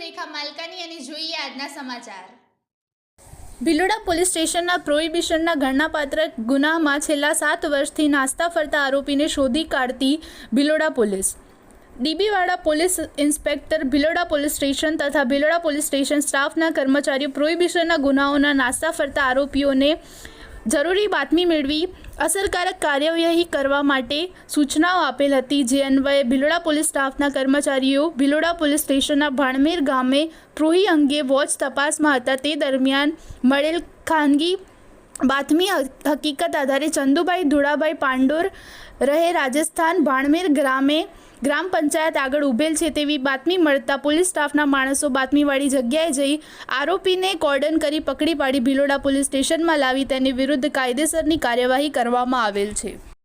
રેખા માલકાની અને જોઈએ આજના સમાચાર। ભિલોડા પોલીસ સ્ટેશનના પ્રોહિબિશનના ગણનાપાત્ર ગુનામાં છેલ્લા 7 વર્ષથી નાસ્તા ફરતા આરોપીને શોધી કાઢતી ભિલોડા પોલીસ। ડીબીવાડા police inspector, Bhiloda police station તથા ભિલોડા પોલીસ સ્ટેશન સ્ટાફના કર્મચારીઓ પ્રોહિબિશનના ગુનાઓના નાસ્તા ફરતા આરોપીઓને જરૂરી બાતમી મેળવી અસરકારક કાર્યવાહી કરવા માટે સૂચનાઓ આપેલ હતી, જે અન્વયે ભિલોડા પોલીસ સ્ટાફના કર્મચારીઓ ભિલોડા પોલીસ સ્ટેશનના ભાણમેર ગામે પ્રોહી અંગે વોચ તપાસમાં હતા। તે દરમિયાન મળેલ ખાનગી બાતમી હકીકત આધારે ચંદુભાઈ ધુળાભાઈ પાંડોર રહે રાજસ્થાન ભાણમેર ગ્રામ પંચાયત આગળ ઉભેલ છે તેવી બાતમી મળતા પોલીસ સ્ટાફના માણસો બાતમીવાળી જગ્યાએ જઈ આરોપીને કોર્ડન કરી પકડી પાડી ભિલોડા પોલીસ સ્ટેશનમાં લાવી તેની વિરુદ્ધ કાયદેસરની કાર્યવાહી કરવામાં આવેલ છે।